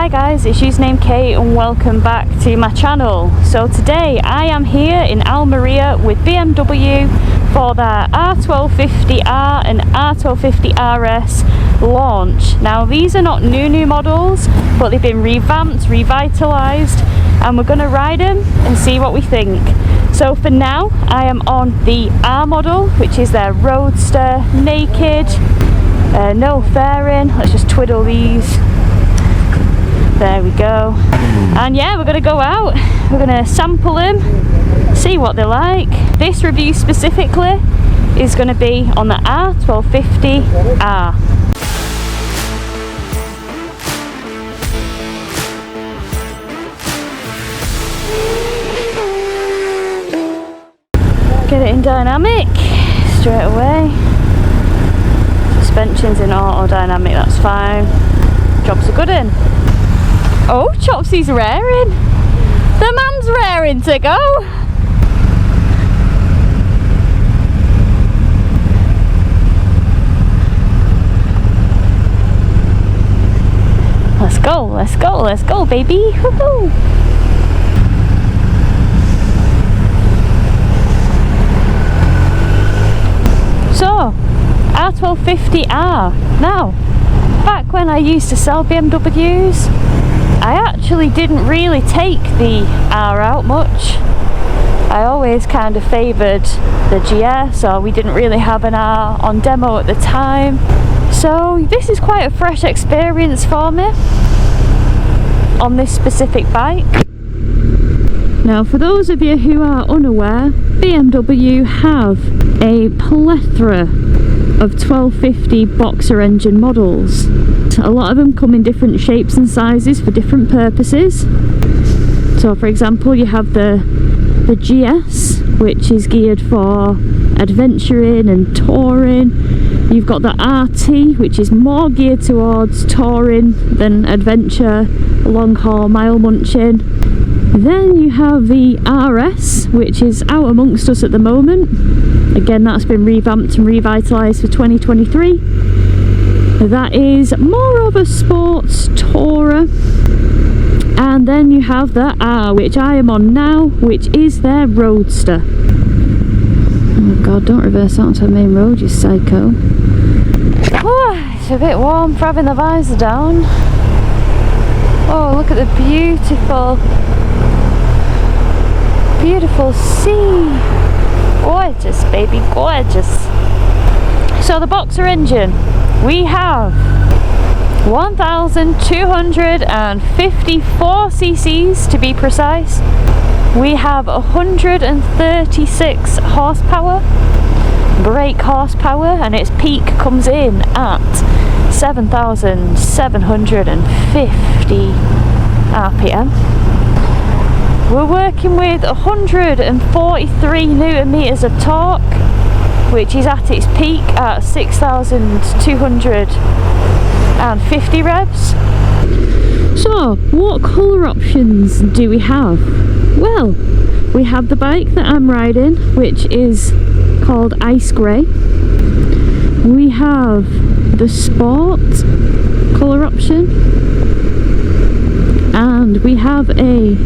Hi guys, it's Usernamekate and welcome back to my channel. So today I am here in Almeria with BMW for their R1250 R and R1250 RS launch. Now these are not new models, but they've been revamped, revitalised, and we're going to ride them and see what we think. So for now I am on the R model, which is their roadster, naked, no fairing. Let's just twiddle these. There we go. And yeah, we're going to go out, we're going to sample them, see what they're like. This review specifically is going to be on the R1250 R. Get it in dynamic straight away. Suspension's in auto dynamic, that's fine. Job's a good one. Oh, Chopsy's raring. The man's raring to go. Let's go, let's go, let's go, baby. Woohoo. So, R1250R. Now, back when I used to sell BMWs, I actually didn't really take the R out much. I always kind of favoured the GS, or we didn't really have an R on demo at the time. So this is quite a fresh experience for me on this specific bike. Now for those of you who are unaware, BMW have a plethora of 1250 boxer engine models. A lot of them come in different shapes and sizes for different purposes. So for example, you have the GS, which is geared for adventuring and touring. You've got the RT, which is more geared towards touring than adventure, long haul, mile munching. Then you have the RS, which is out amongst us at the moment. Again, that's been revamped and revitalised for 2023. That is more of a sports tourer. And then you have the R, which I am on now, which is their roadster. Oh god, don't reverse out onto the main road, you psycho. Oh, it's a bit warm for having the visor down. Oh, look at the beautiful sea. Gorgeous, baby, gorgeous. So the boxer engine, we have 1,254 cc's to be precise. We have 136 horsepower, brake horsepower, and its peak comes in at 7,750 RPM. We're working with 143 newton meters of torque, which is at its peak at 6,250 revs. So, what colour options do we have? Well, we have the bike that I'm riding, which is called Ice Grey. We have the Sport colour option, and we have a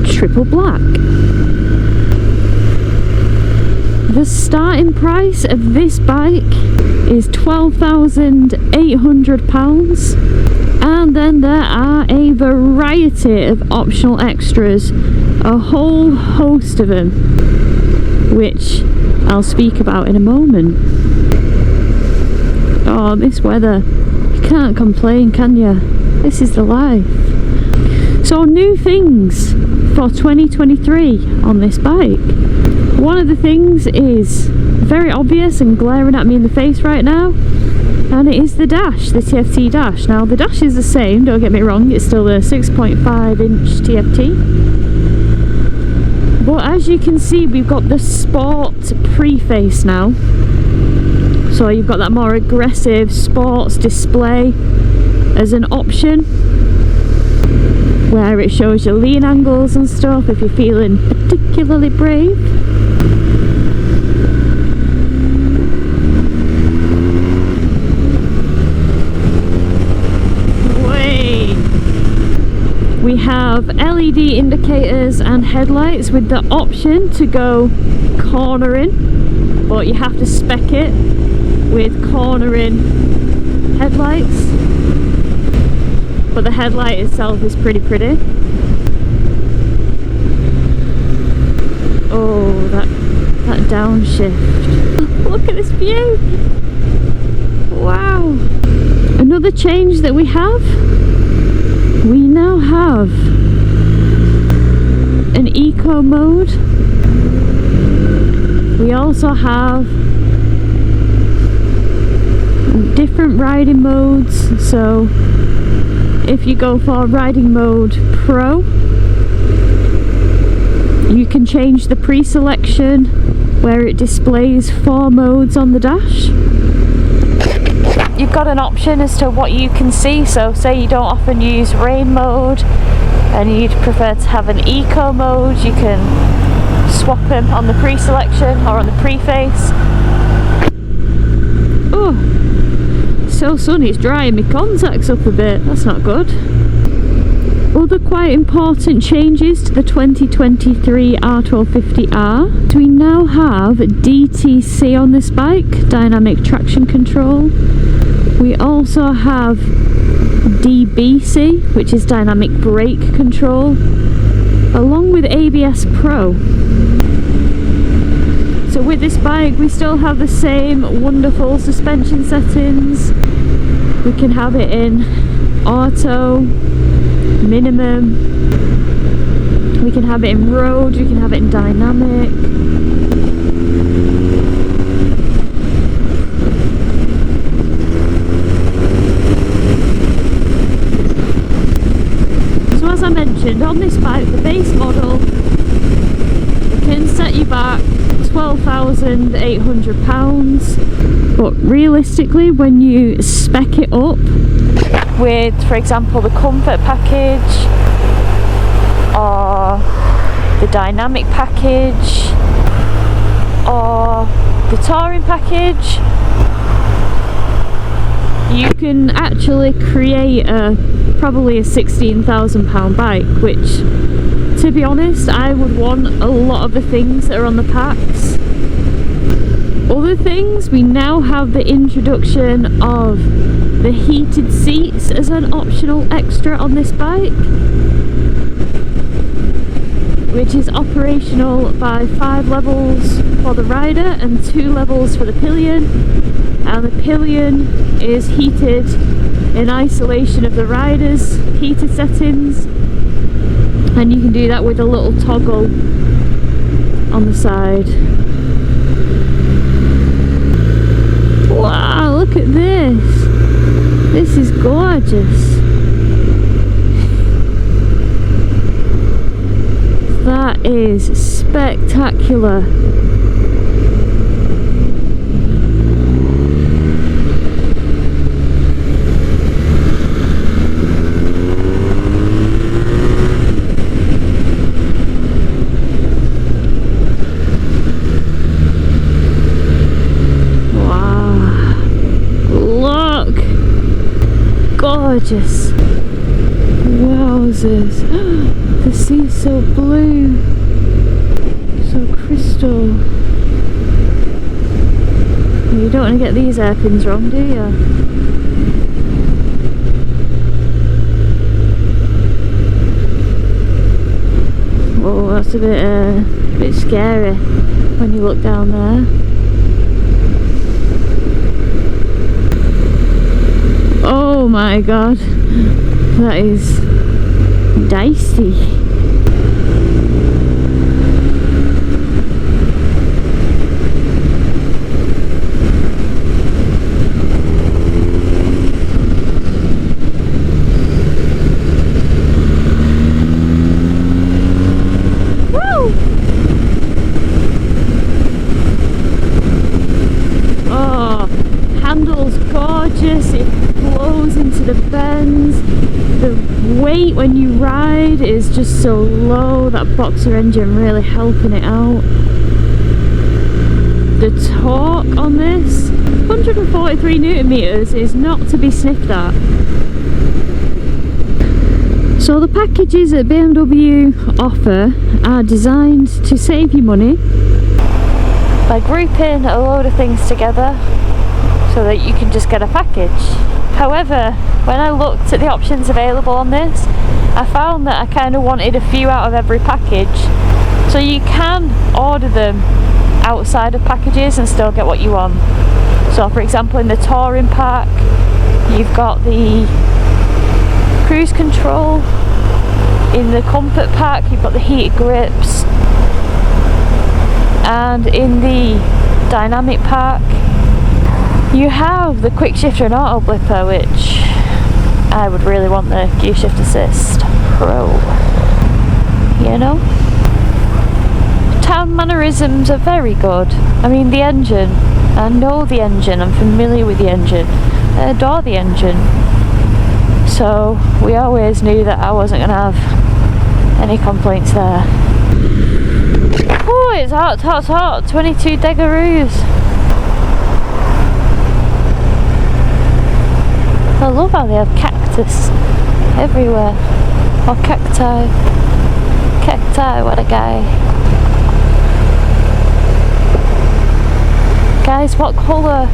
triple black. The starting price of this bike is £12,800, and then there are a variety of optional extras, a whole host of them, which I'll speak about in a moment. Oh, this weather, you can't complain, can you? This is the life. So new things for 2023 on this bike. One of the things is very obvious and glaring at me in the face right now, and it is the dash, the TFT dash. Now the dash is the same, don't get me wrong, it's still a 6.5 inch TFT, but as you can see we've got the Sport preface now. So you've got that more aggressive sports display as an option, where it shows your lean angles and stuff if you're feeling particularly brave. Way We have LED indicators and headlights with the option to go cornering, but you have to spec it with cornering headlights. But the headlight itself is pretty pretty. Oh, that downshift. Look at this view. Wow. Another change that we have, we now have an eco mode. We also have different riding modes. So if you go for riding mode Pro, you can change the pre-selection where it displays 4 modes on the dash. You've got an option as to what you can see, so say you don't often use rain mode and you'd prefer to have an eco mode, you can swap them on the pre-selection or on the preface. Oh, so sunny, it's drying my contacts up a bit, that's not good. Other quite important changes to the 2023 R1250 R. So we now have DTC on this bike, dynamic traction control. We also have DBC, which is dynamic brake control, along with ABS Pro. So with this bike we still have the same wonderful suspension settings. We can have it in auto, minimum, we can have it in road, we can have it in dynamic. So as I mentioned, on this bike, the base model, it can set you back £12,800, but realistically when you spec it up with, for example, the comfort package or the dynamic package or the touring package, you can actually create probably a £16,000 bike, which, to be honest, I would want a lot of the things that are on the packs. Other things, we now have the introduction of the heated seats as an optional extra on this bike, which is operational by 5 levels for the rider and 2 levels for the pillion, and the pillion is heated in isolation of the rider's heated settings, and you can do that with a little toggle on the side. Wow, look at this! This is gorgeous. That is spectacular. Gorgeous. Wowzers. The sea's so blue. So crystal. You don't want to get these hairpins wrong, do you? Oh, that's a bit scary when you look down there. Oh my god, that is dicey. Woo! Oh, handle's gorgeous. It flows into the bends. The weight when you ride is just so low, that boxer engine really helping it out. The torque on this, 143 Newton meters, is not to be sniffed at. So the packages that BMW offer are designed to save you money by grouping a load of things together so that you can just get a package. However, when I looked at the options available on this, I found that I kind of wanted a few out of every package. So you can order them outside of packages and still get what you want. So for example, in the touring pack, you've got the cruise control. In the comfort pack, you've got the heated grips. And in the dynamic pack, you have the quick shifter and auto blipper, which I would really want the gear shift assist pro. You know? Town mannerisms are very good. I mean, the engine, I know the engine, I'm familiar with the engine, I adore the engine. So we always knew that I wasn't going to have any complaints there. Oh, it's hot, hot, hot, 22 degaroos. I love how they have cactus everywhere. Or cacti. Cacti, what a guy. Guys, what colour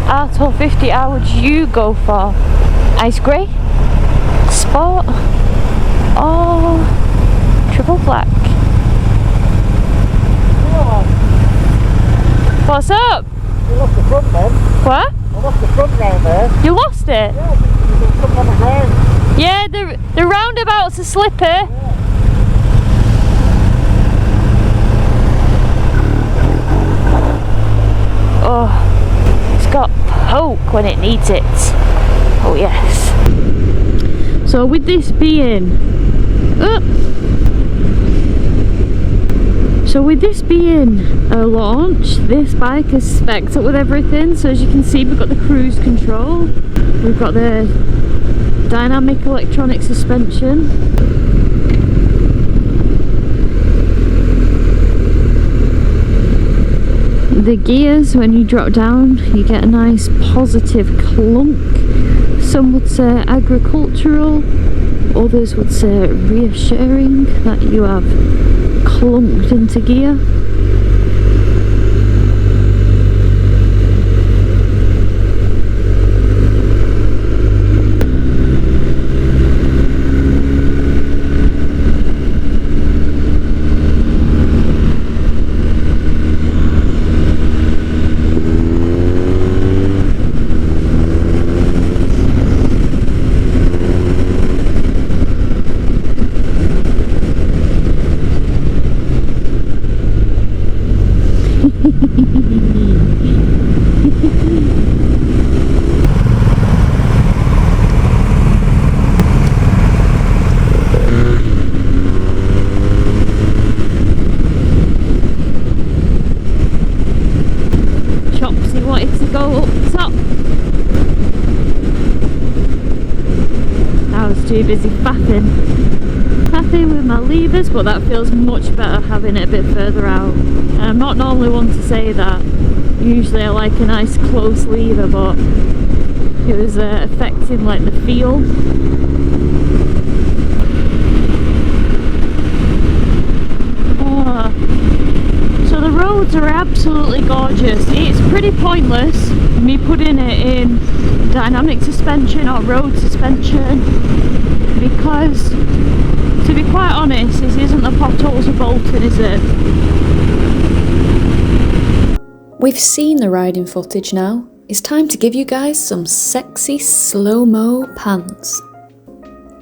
R1250 R would you go for? Ice grey? Sport? Or triple black? What's up? You lost the front then. What? I lost the front round there. You lost it? Yeah, it's come on the ground. Yeah, the roundabout's a slipper. Yeah. Oh, it's got poke when it needs it. Oh yes. So with this being a launch, this bike is spec'd up with everything. So as you can see, we've got the cruise control, we've got the dynamic electronic suspension, the gears. When you drop down, you get a nice positive clunk. Some would say agricultural, others would say reassuring that you have clunked into gear. Chopsy wanted to go up top. I was too busy faffing with my levers, but that feels much better having it a bit further out. And I'm not normally one to say that. Usually I like a nice close lever, but it was affecting like the feel. So the roads are absolutely gorgeous. It's pretty pointless me putting it in dynamic suspension or road suspension, because to be quite honest, this isn't the potholes of Bolton, is it? We've seen the riding footage now. It's time to give you guys some sexy slow-mo pants.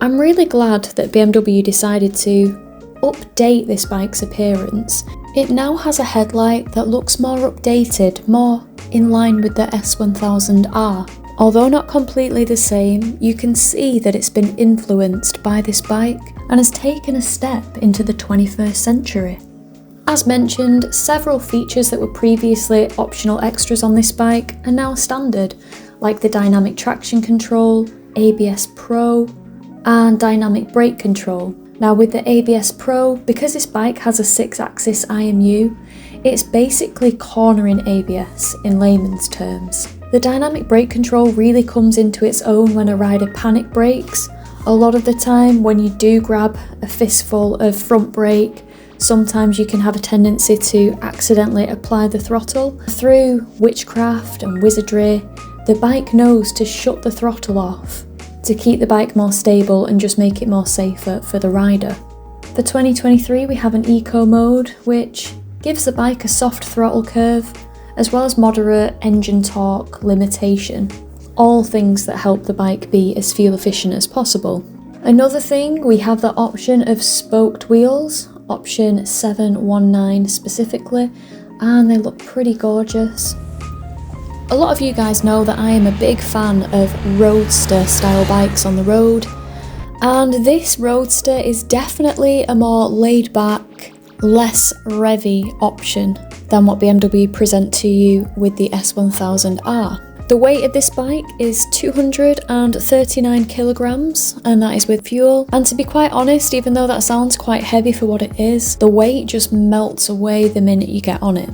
I'm really glad that BMW decided to update this bike's appearance. It now has a headlight that looks more updated, more in line with the S1000R. Although not completely the same, you can see that it's been influenced by this bike and has taken a step into the 21st century. As mentioned, several features that were previously optional extras on this bike are now standard, like the dynamic traction control, ABS Pro, and dynamic brake control. Now with the ABS Pro, because this bike has a 6-axis IMU, it's basically cornering ABS in layman's terms. The dynamic brake control really comes into its own when a rider panic brakes, A lot of the time when you do grab a fistful of front brake, sometimes you can have a tendency to accidentally apply the throttle. Through witchcraft and wizardry, the bike knows to shut the throttle off to keep the bike more stable and just make it more safer for the rider. For 2023 we have an eco mode which gives the bike a soft throttle curve as well as moderate engine torque limitation. All things that help the bike be as fuel efficient as possible. Another thing, we have the option of spoked wheels, option 719 specifically, and they look pretty gorgeous. A lot of you guys know that I am a big fan of roadster style bikes on the road, and this roadster is definitely a more laid back, less revvy option than what BMW present to you with the S1000R. The weight of this bike is 239 kilograms, and that is with fuel. And to be quite honest, even though that sounds quite heavy for what it is, the weight just melts away the minute you get on it.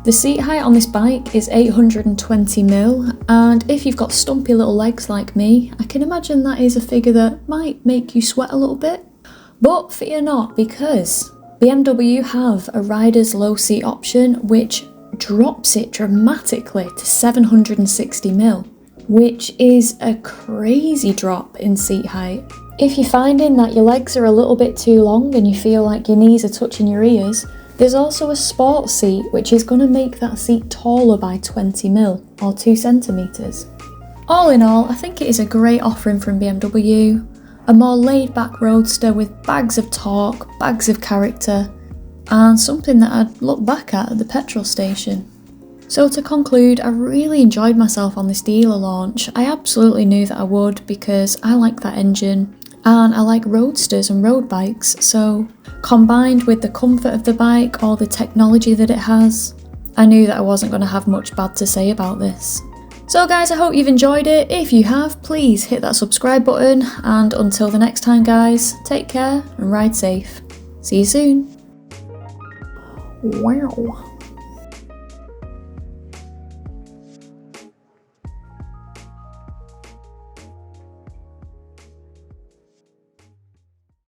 The seat height on this bike is 820mm, and if you've got stumpy little legs like me, I can imagine that is a figure that might make you sweat a little bit. But fear not, because BMW have a rider's low seat option which drops it dramatically to 760mm, which is a crazy drop in seat height. If you're finding that your legs are a little bit too long and you feel like your knees are touching your ears, there's also a sport seat which is going to make that seat taller by 20mm or 2 centimeters. All in all, I think it is a great offering from BMW, a more laid back roadster with bags of torque, bags of character, and something that I'd look back at the petrol station. So to conclude, I really enjoyed myself on this dealer launch. I absolutely knew that I would because I like that engine and I like roadsters and road bikes, so combined with the comfort of the bike or the technology that it has, I knew that I wasn't going to have much bad to say about this. So guys, I hope you've enjoyed it. If you have, please hit that subscribe button, and until the next time guys, take care and ride safe. See you soon. Wow.